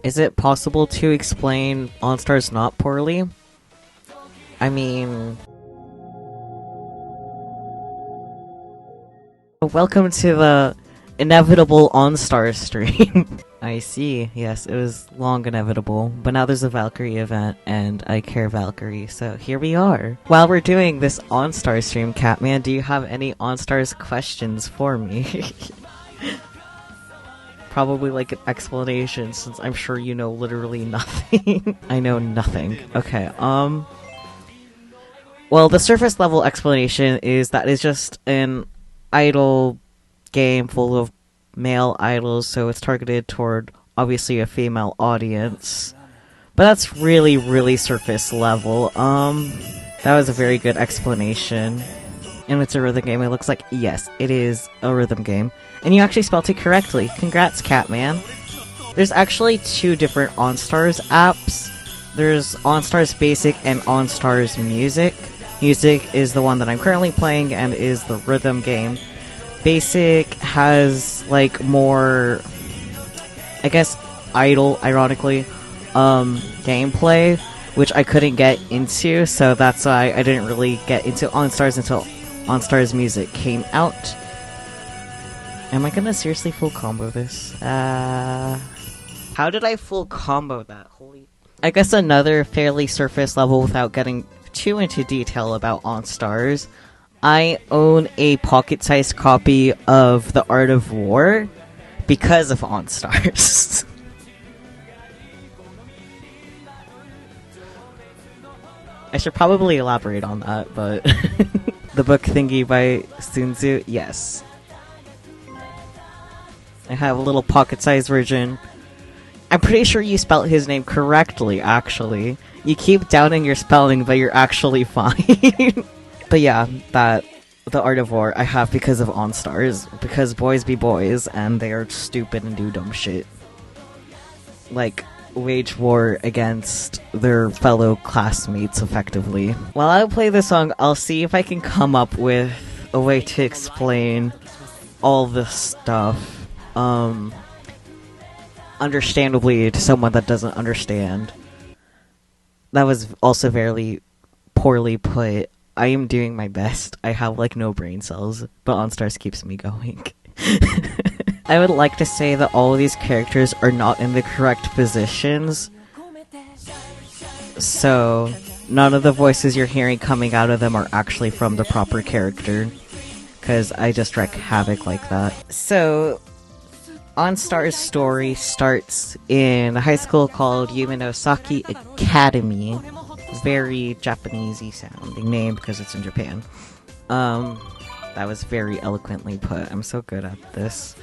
Is it possible to explain Enstars not poorly? I mean... Welcome to the inevitable Enstars stream. I see, yes, it was long inevitable, but now there's a Valkyrie event, and I care Valkyrie, so here we are. While we're doing this Enstars stream, Catman, do you have any Enstars questions for me? Probably like an explanation, since I'm sure you know literally nothing. I know nothing. Okay, well, the surface level explanation is that it's just an idol game full of male idols, so it's targeted toward obviously a female audience. But that's really, really surface level. That was a very good explanation. And it's a rhythm game, it looks like, yes, it is a rhythm game. And you actually spelled it correctly. Congrats, Catman. There's actually two different Enstars apps. There's Enstars Basic and Enstars Music. Music is the one that I'm currently playing and is the rhythm game. Basic has, like, more, I guess, idol, ironically, gameplay, which I couldn't get into, so that's why I didn't really get into Enstars until Enstars Music came out. Am I gonna seriously full combo this? How did I full combo that? Holy... I guess another fairly surface level without getting too into detail about Enstars. I own a pocket-sized copy of The Art of War because of Enstars. I should probably elaborate on that, but the book thingy by Sun Tzu, yes. I have a little pocket-sized version. I'm pretty sure you spelled his name correctly, actually. You keep doubting your spelling, but you're actually fine. But yeah, that The Art of War I have because of Enstars, because boys be boys, and they are stupid and do dumb shit. Like, wage war against their fellow classmates, effectively. While I play this song, I'll see if I can come up with a way to explain all this stuff, understandably to someone that doesn't understand. That was also very poorly put. I am doing my best. I have, like, no brain cells, but Enstars keeps me going. I would like to say that all of these characters are not in the correct positions, so none of the voices you're hearing coming out of them are actually from the proper character, because I just wreak havoc like that. So, Enstars' story starts in a high school called Yumenosaki Academy. Very Japanese-y sounding name because it's in Japan. That was very eloquently put. I'm so good at this.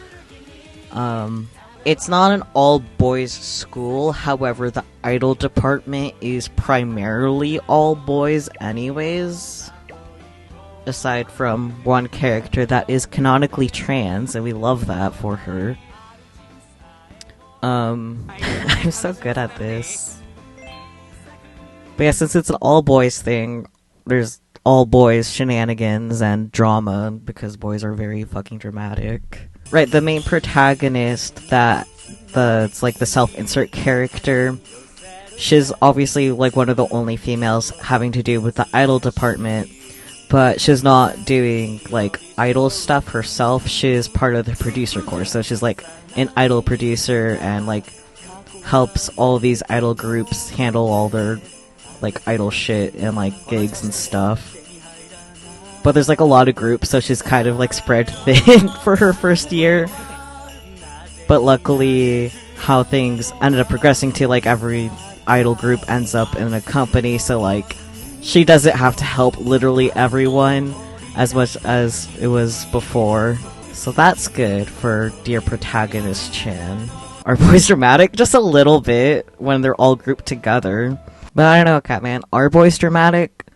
It's not an all-boys school, however, the idol department is primarily all boys anyways. Aside from one character that is canonically trans, and we love that for her. I'm so good at this. But yeah, since it's an all-boys thing, there's all-boys shenanigans and drama, because boys are very fucking dramatic. Right, the main protagonist, it's like the self-insert character, she's obviously like one of the only females having to do with the idol department, but she's not doing like idol stuff herself, she's part of the producer corps, so she's like an idol producer and like helps all these idol groups handle all their like idol shit and like gigs and stuff. But there's like a lot of groups, so she's kind of like spread thin for her first year. But luckily, how things ended up progressing to, like, every idol group ends up in a company, so like she doesn't have to help literally everyone as much as it was before. So that's good for dear protagonist Chan. Are boys dramatic? Just a little bit when they're all grouped together. But I don't know, Catman. Are boys dramatic?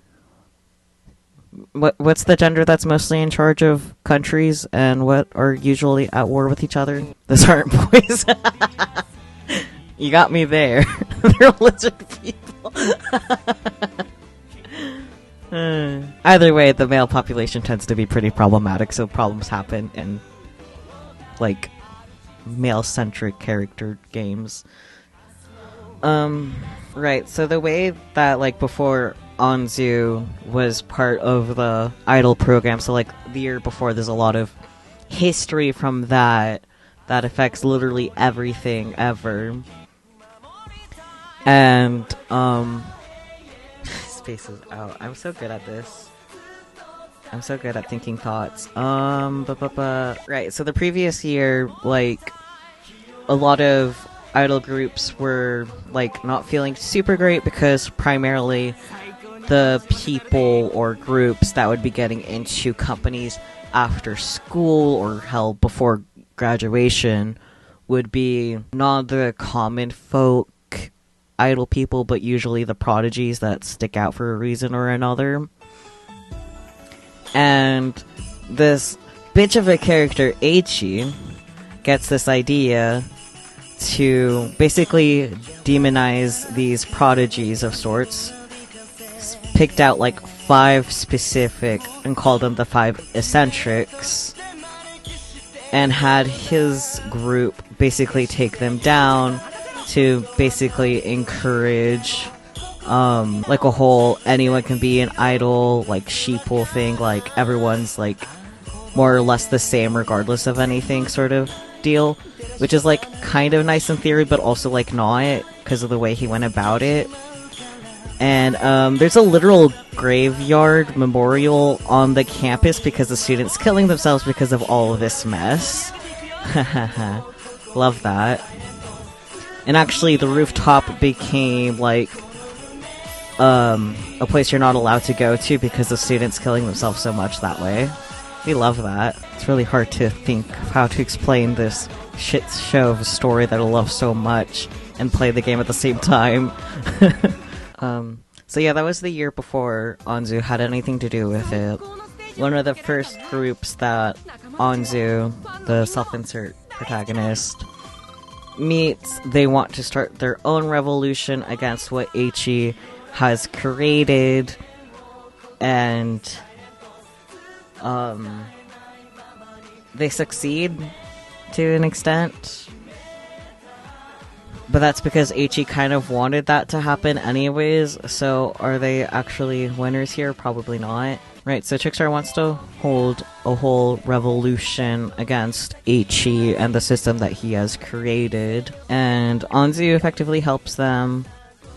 What's the gender that's mostly in charge of countries, and what are usually at war with each other? Those aren't boys. You got me there. They're lizard people. Either way, the male population tends to be pretty problematic, so problems happen in, like, male-centric character games. Right, so the way that, like, before Anzu was part of the Idol program, so, like, the year before, there's a lot of history from that affects literally everything ever. And, spaces out. I'm so good at this. I'm so good at thinking thoughts. Right, so the previous year, like, a lot of idol groups were, like, not feeling super great because primarily the people or groups that would be getting into companies after school or hell before graduation would be not the common folk idol people, but usually the prodigies that stick out for a reason or another. And this bitch of a character, Eichi, gets this idea to basically demonize these prodigies of sorts, picked out like 5 specific and called them the 5 eccentrics, and had his group basically take them down to basically encourage like a whole anyone can be an idol, like sheeple thing, like everyone's like more or less the same regardless of anything sort of deal, which is like kind of nice in theory but also like not because of the way he went about it. And there's a literal graveyard memorial on the campus because the students killing themselves because of all of this mess. Love that. And actually the rooftop became like a place you're not allowed to go to because of students killing themselves so much that way. We love that. It's really hard to think of how to explain this shit show of a story that I love so much and play the game at the same time. So yeah, that was the year before Anzu had anything to do with it. One of the first groups that Anzu, the self-insert protagonist, meets, they want to start their own revolution against what Eichi has created, and they succeed to an extent. But that's because Eichi kind of wanted that to happen anyways, so are they actually winners here? Probably not. Right, so Trickstar wants to hold a whole revolution against Eichi and the system that he has created, and Anzu effectively helps them.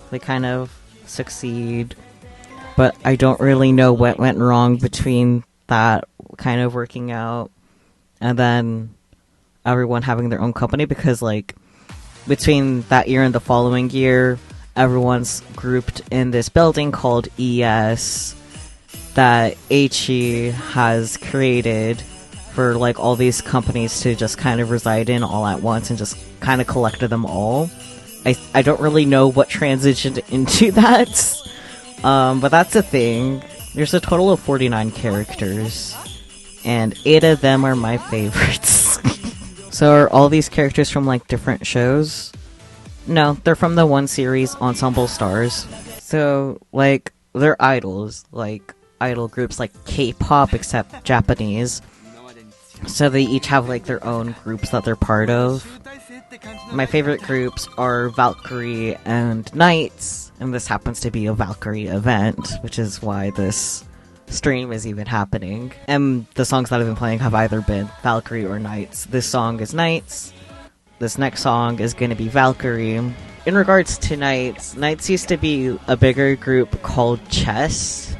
They kind of succeed, but I don't really know what went wrong between that kind of working out and then everyone having their own company, because like between that year and the following year, everyone's grouped in this building called ES that Eichi has created for like all these companies to just kind of reside in all at once and just kind of collected them all. I don't really know what transitioned into that, but that's a thing. There's a total of 49 characters, and 8 of them are my favorites. So are all these characters from like different shows? No, they're from the one series, Ensemble Stars. So like they're idols, like idol groups like K-pop except Japanese. So they each have like their own groups that they're part of. My favorite groups are Valkyrie and Knights, and this happens to be a Valkyrie event, which is why this stream is even happening. And the songs that I've been playing have either been Valkyrie or Knights. This song is Knights. This next song is going to be Valkyrie. In regards to Knights, Knights used to be a bigger group called Chess.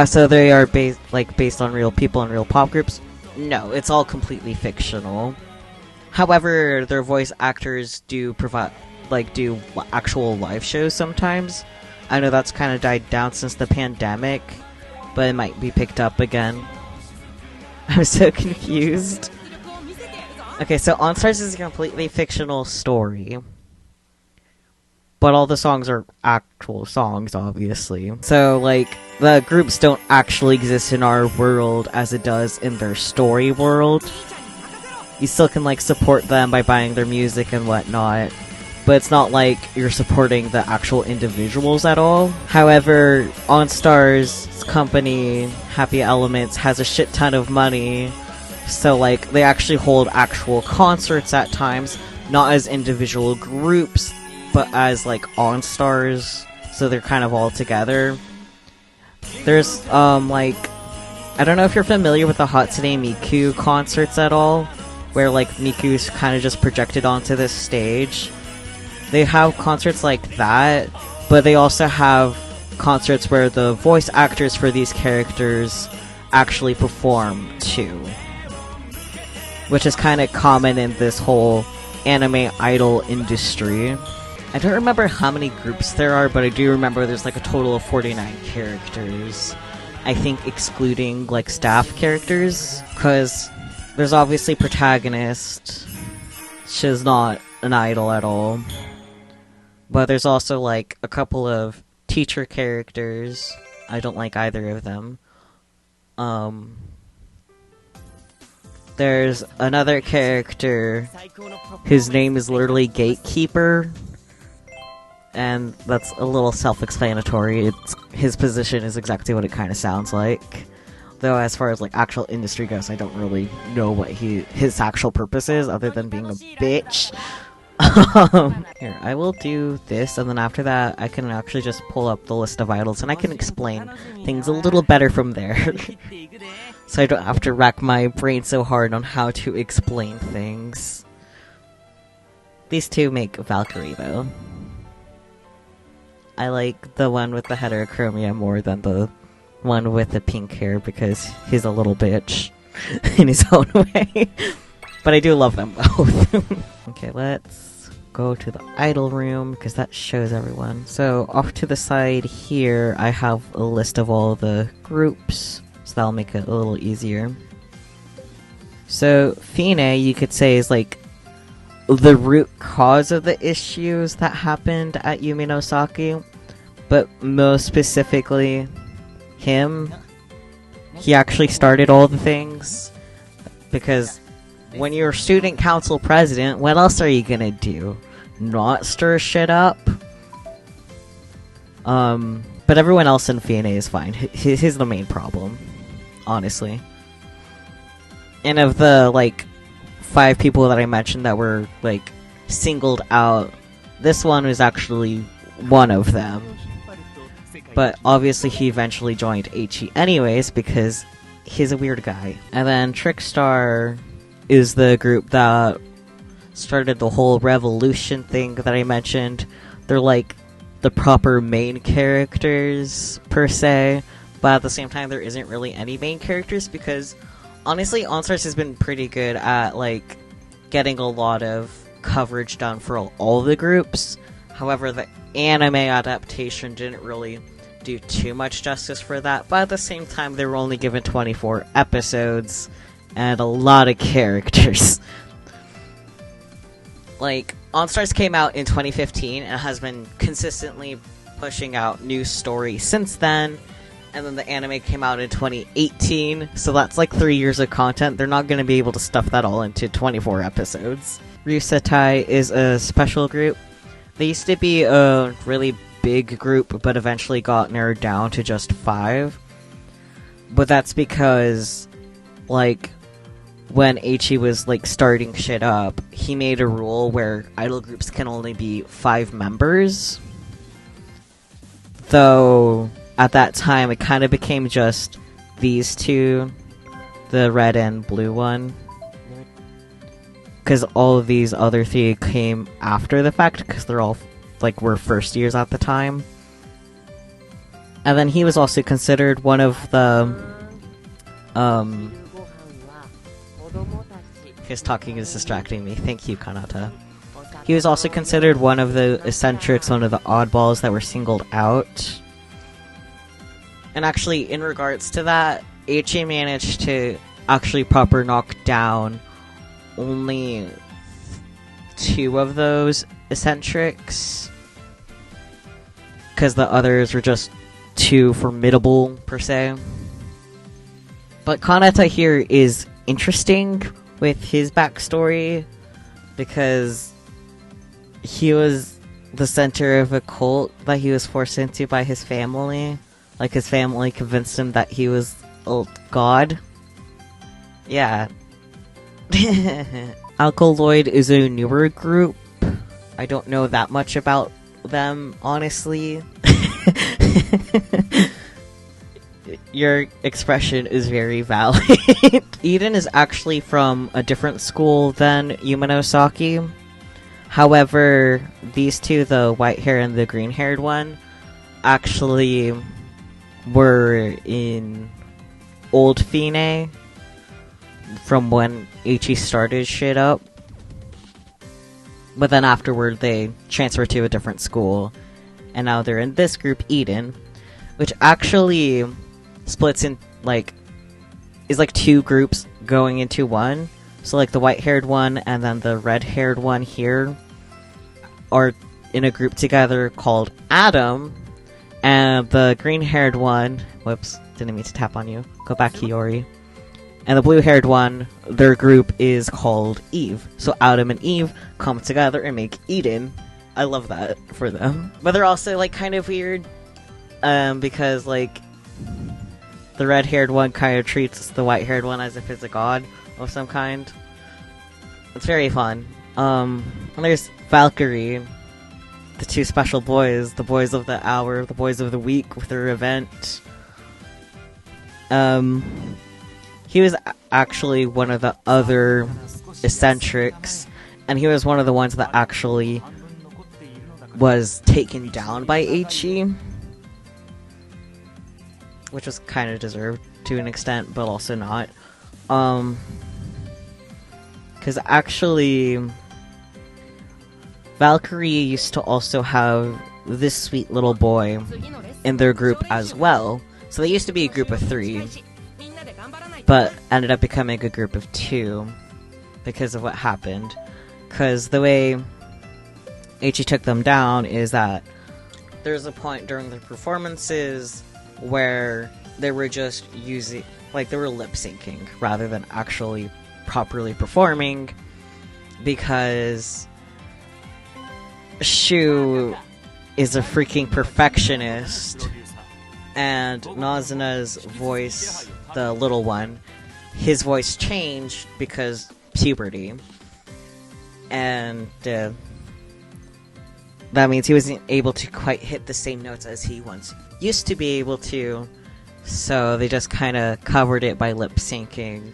So they are based on real people and real pop groups. No, it's all completely fictional. However, their voice actors do provide, do actual live shows sometimes. I know that's kind of died down since the pandemic, but it might be picked up again. I'm so confused. Okay, so Enstars is a completely fictional story, but all the songs are actual songs, obviously. So, the groups don't actually exist in our world as it does in their story world. You still can, support them by buying their music and whatnot, but it's not like you're supporting the actual individuals at all. However, Enstars' company, Happy Elements, has a shit ton of money, so, they actually hold actual concerts at times, not as individual groups, but as like Enstars, so they're kind of all together. There's like, I don't know if you're familiar with the Hatsune Miku concerts at all, where like Miku's kind of just projected onto this stage. They have concerts like that, but they also have concerts where the voice actors for these characters actually perform too, which is kind of common in this whole anime idol industry. I don't remember how many groups there are, but I do remember there's like a total of 49 characters. I think excluding like staff characters, because there's obviously protagonist. She's not an idol at all. But there's also like a couple of teacher characters. I don't like either of them. There's another character whose name is literally Gatekeeper, and that's a little self-explanatory. His position is exactly what it kind of sounds like. Though as far as like actual industry goes, I don't really know what his actual purpose is, other than being a bitch. Here, I will do this, and then after that, I can actually just pull up the list of idols, and I can explain things a little better from there. So I don't have to rack my brain so hard on how to explain things. These two make Valkyrie, though. I like the one with the heterochromia more than the one with the pink hair, because he's a little bitch in his own way. But I do love them both. Okay, let's go to the idol room, because that shows everyone. So, off to the side here, I have a list of all the groups, so that'll make it a little easier. So, Fine, you could say, is like the root cause of the issues that happened at Yuminosaki, but most specifically, him. He actually started all the things, because when you're student council president, what else are you gonna do? Not stir shit up? But everyone else in Fianna is fine. He's the main problem, honestly. And of the, like, 5 people that I mentioned that were, like, singled out, this one was actually one of them. But obviously he eventually joined HE anyways, because he's a weird guy. And then Trickstar is the group that started the whole revolution thing that I mentioned. They're like the proper main characters, per se, but at the same time there isn't really any main characters, because honestly Enstars has been pretty good at like getting a lot of coverage done for all the groups. However, the anime adaptation didn't really do too much justice for that, but at the same time they were only given 24 episodes and a lot of characters. Like, Enstars came out in 2015 and has been consistently pushing out new stories since then, and then the anime came out in 2018, so that's like 3 years of content. They're not going to be able to stuff that all into 24 episodes. Ryusetai is a special group. They used to be a really big group, but eventually got narrowed down to just 5. But that's because, like, when Eiichi was, like, starting shit up, he made a rule where idol groups can only be 5 members. Though, at that time, it kind of became just these two, the red and blue one. Because all of these other 3 came after the fact, because they're all, like, were first years at the time. And then he was also considered one of the, his talking is distracting me. Thank you, Kanata. He was also considered one of the eccentrics, one of the oddballs that were singled out. And actually, in regards to that, Eiichi managed to actually proper knock down only 2 of those eccentrics, because the others were just too formidable, per se. But Kanata here is interesting with his backstory, because he was the center of a cult that he was forced into by his family. Like, his family convinced him that he was a god. Yeah. Alkaloid is a newer group. I don't know that much about them, honestly. Your expression is very valid. Eden is actually from a different school than Yumenosaki. However, these two, the white hair and the green haired one, actually were in Old Fine from when Ichi started shit up. But then afterward they transferred to a different school, and now they're in this group, Eden, which actually splits in, is like two groups going into one. So like the white-haired one and then the red-haired one here are in a group together called Adam, and the green-haired one, whoops, didn't mean to tap on you, go back, Hiyori, and the blue-haired one, their group is called Eve. So Adam and Eve come together and make Eden. I love that for them. But they're also like kind of weird, because like the red-haired one kind of treats the white-haired one as if it's a god of some kind. It's very fun. And there's Valkyrie, the two special boys, the boys of the hour, the boys of the week with their event. He was actually one of the other eccentrics, and he was one of the ones that actually was taken down by Ichi, which was kind of deserved to an extent, but also not. Because actually, Valkyrie used to also have this sweet little boy in their group as well. So they used to be a group of 3, but ended up becoming a group of 2 because of what happened. Because the way Ichi took them down is that there's a point during the performances where they were just using, like, they were lip-syncing rather than actually properly performing, because Shu is a freaking perfectionist, and Nazuna's voice, the little one, his voice changed because puberty, and that means he wasn't able to quite hit the same notes as he once used to be able to, so they just kind of covered it by lip-syncing.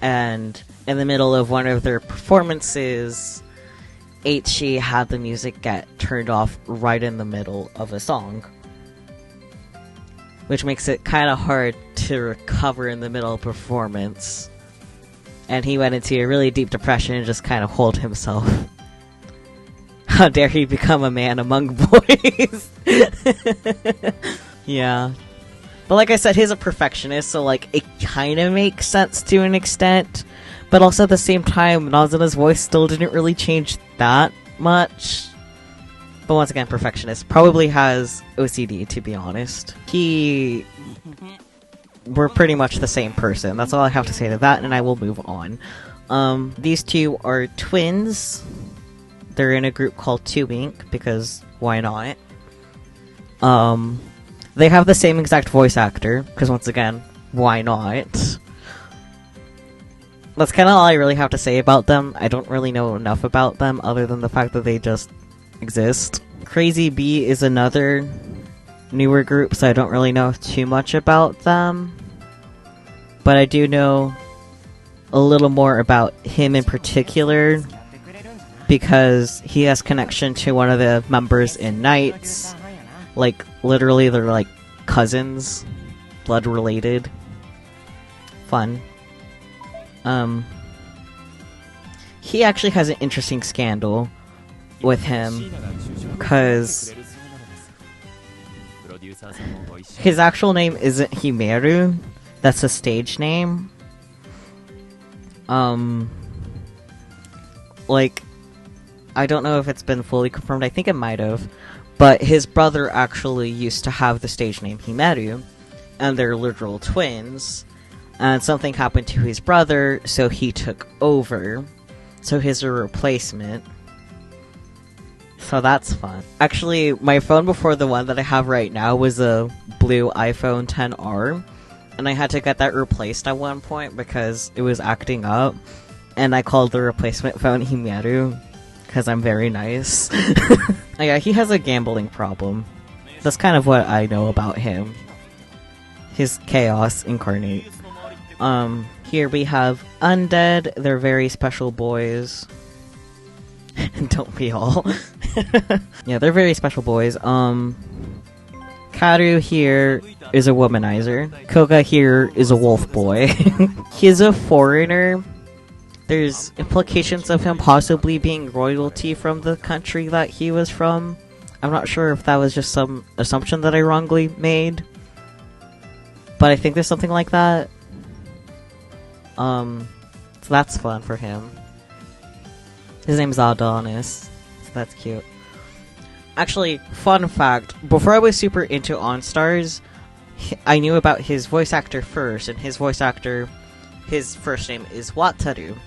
And in the middle of one of their performances, Ichi had the music get turned off right in the middle of a song, which makes it kind of hard to recover in the middle of performance. And he went into a really deep depression and just kind of hold himself. How dare he become a man among boys? Yeah. But like I said, he's a perfectionist, so like it kind of makes sense to an extent. But also at the same time, Nazuna's voice still didn't really change that much. But once again, perfectionist. Probably has OCD, to be honest. We're pretty much the same person. That's all I have to say to that, and I will move on. These two are twins. They're in a group called 2 Ink, because why not? They have the same exact voice actor, because once again, why not? That's kind of all I really have to say about them. I don't really know enough about them, other than the fact that they just exist. Crazy Bee is another newer group, so I don't really know too much about them. But I do know a little more about him in particular, because he has connection to one of the members in Knights. Like, literally, they're like cousins, blood related. Fun. He actually has an interesting scandal with him, because his actual name isn't Himeru. That's a stage name. Like, I don't know if it's been fully confirmed. I think it might have. But his brother actually used to have the stage name Himeru, and they're literal twins. And something happened to his brother, so he took over. So he's a replacement. So that's fun. Actually, my phone before the one that I have right now was a blue iPhone XR. And I had to get that replaced at one point because it was acting up. And I called the replacement phone Himeru, because I'm very nice. Yeah, he has a gambling problem. That's kind of what I know about him. His chaos incarnate. Here we have undead. They're very special boys. Don't we all? Yeah, they're very special boys. Karu here is a womanizer. Koga here is a wolf boy. He's a foreigner. There's implications of him possibly being royalty from the country that he was from. I'm not sure if that was just some assumption that I wrongly made, but I think there's something like that. So that's fun for him. His name's Adonis, so that's cute. Actually, fun fact, before I was super into Enstars, I knew about his voice actor first, and his voice actor, his first name is Wataru.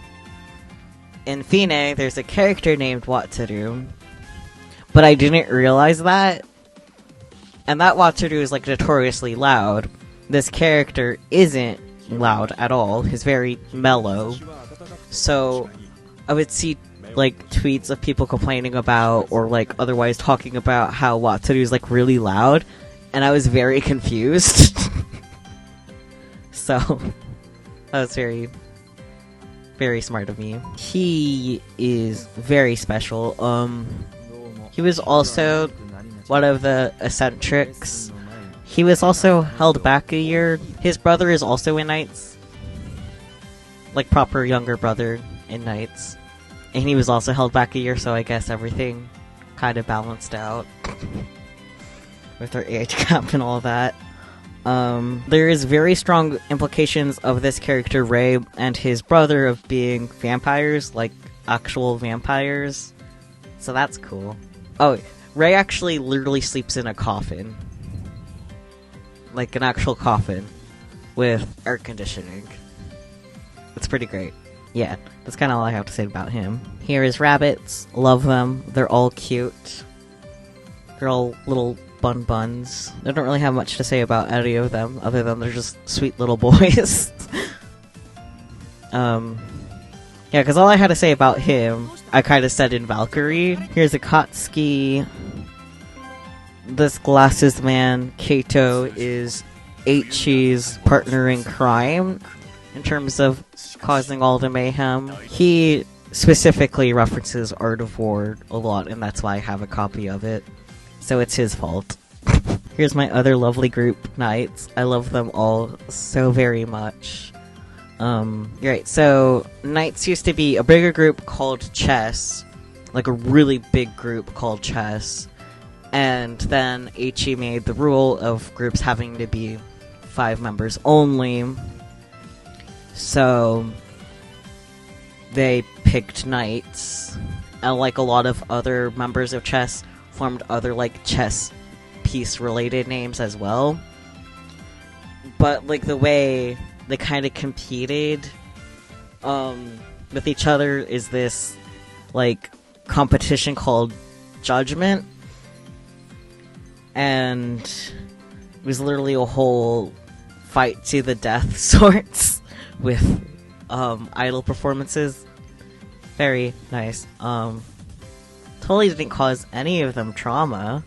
In Fine, there's a character named Wataru, but I didn't realize that. And that Wataru is like notoriously loud. This character isn't loud at all. He's very mellow. So I would see like tweets of people complaining about or like otherwise talking about how Wataru is like really loud, and I was very confused. So that was very, very smart of me. He is very special. He was also one of the eccentrics. He was also held back a year. His brother is also in Knights. Like, proper younger brother in Knights. And he was also held back a year, so I guess everything kind of balanced out. With their age gap and all that. There is very strong implications of this character, Ray, and his brother of being vampires, like, actual vampires. So that's cool. Oh, Ray actually literally sleeps in a coffin. Like an actual coffin. With air conditioning. It's pretty great. Yeah, that's kind of all I have to say about him. Here is rabbits. Love them. They're all cute. They're all little buns. I don't really have much to say about any of them, other than they're just sweet little boys. Yeah, because all I had to say about him, I kind of said in Valkyrie. Here's Akatsuki. This glasses man, Kato, is Eiichi's partner in crime in terms of causing all the mayhem. He specifically references Art of War a lot, and that's why I have a copy of it. So it's his fault. Here's my other lovely group, Knights. I love them all so very much. Right, so Knights used to be a bigger group called Chess. Like a really big group called Chess. And then Eiichi made the rule of groups having to be 5 members only. So they picked Knights. And like a lot of other members of Chess, formed other like chess piece related names as well. But like the way they kind of competed with each other is this like competition called Judgment, and it was literally a whole fight to the death sorts with idol performances. Very nice. Totally didn't cause any of them trauma.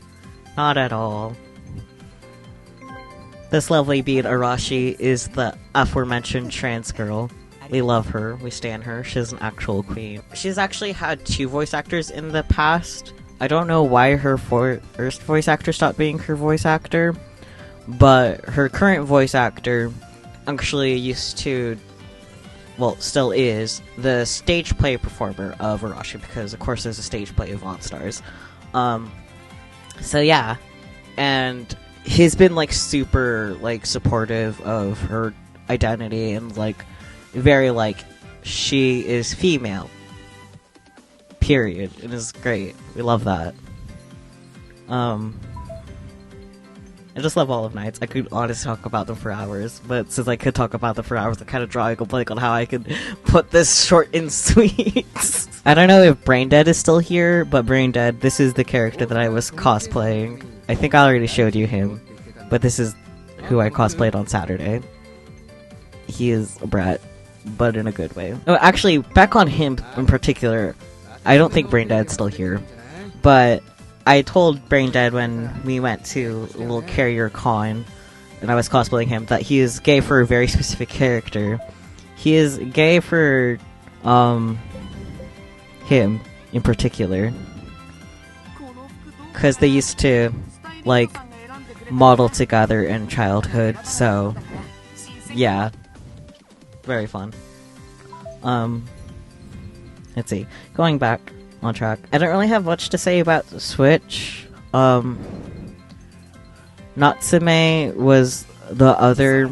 Not at all. This lovely bead Arashi is the aforementioned trans girl. We love her. We stan her. She's an actual queen. She's actually had 2 voice actors in the past. I don't know why her first voice actor stopped being her voice actor, but her current voice actor actually used to, well, still is, the stage play performer of Arashi, because of course there's a stage play of Enstars. So yeah, and he's been like super like supportive of her identity and like very like she is female. Period. It is great. We love that. I just love all of Knights. I could honestly talk about them for hours, but since I could talk about them for hours, I'm kind of drawing a blank on how I could put this short and sweet. I don't know if Braindead is still here, but Braindead, this is the character that I was cosplaying. I think I already showed you him, but this is who I cosplayed on Saturday. He is a brat, but in a good way. Oh, actually, back on him in particular, I don't think Braindead's still here, but I told Braindead when we went to a little carrier con and I was cosplaying him that he is gay for a very specific character. He is gay for him in particular, because they used to like model together in childhood, so yeah, very fun. Let's see, going back on track, I don't really have much to say about the Switch. Natsume was the other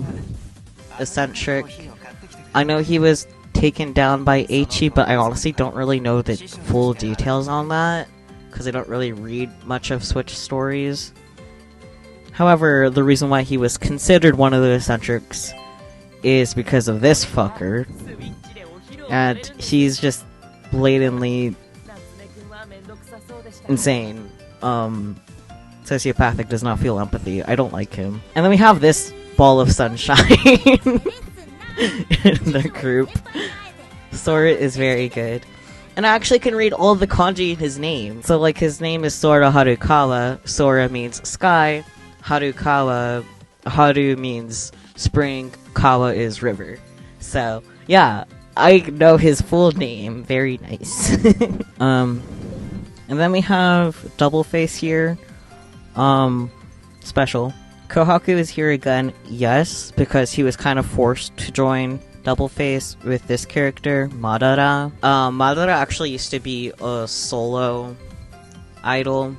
eccentric. I know he was taken down by Eiichi, but I honestly don't really know the full details on that, because I don't really read much of Switch stories. However, the reason why he was considered one of the eccentrics is because of this fucker. And he's just blatantly insane. Sociopathic, does not feel empathy. I don't like him. And then we have this ball of sunshine in the group. Sora is very good. And I actually can read all the kanji in his name. So, like, his name is Sora Harukawa. Sora means sky. Harukawa. Haru means spring. Kawa is river. So, yeah. I know his full name. Very nice. And then we have Double Face here. Special. Kohaku is here again, yes, because he was kind of forced to join Double Face with this character, Madara. Madara actually used to be a solo idol,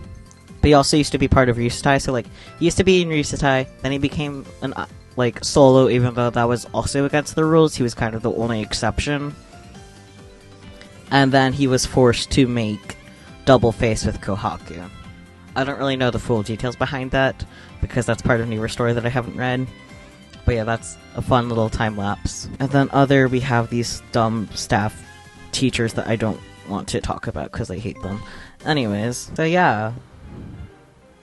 but he also used to be part of Ryusetai, so like, he used to be in Ryusetai, then he became an like solo, even though that was also against the rules. He was kind of the only exception. And then he was forced to make Double Face with Kohaku. I don't really know the full details behind that, because that's part of newer story that I haven't read. But yeah, that's a fun little time lapse. And then we have these dumb staff teachers that I don't want to talk about because I hate them. Anyways, so yeah.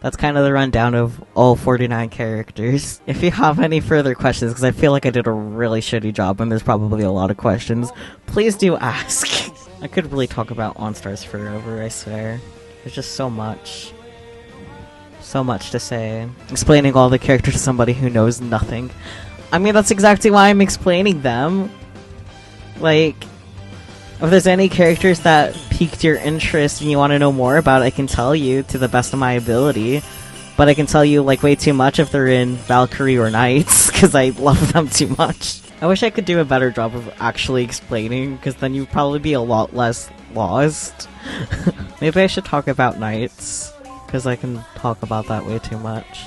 That's kind of the rundown of all 49 characters. If you have any further questions, because I feel like I did a really shitty job and there's probably a lot of questions, please do ask. I could really talk about Enstars forever, I swear. There's just so much. So much to say. Explaining all the characters to somebody who knows nothing. I mean, that's exactly why I'm explaining them. Like, if there's any characters that piqued your interest and you want to know more about, I can tell you to the best of my ability. But I can tell you, like, way too much if they're in Valkyrie or Knights, because I love them too much. I wish I could do a better job of actually explaining, because then you'd probably be a lot less lost. Maybe I should talk about Knights, because I can talk about that way too much.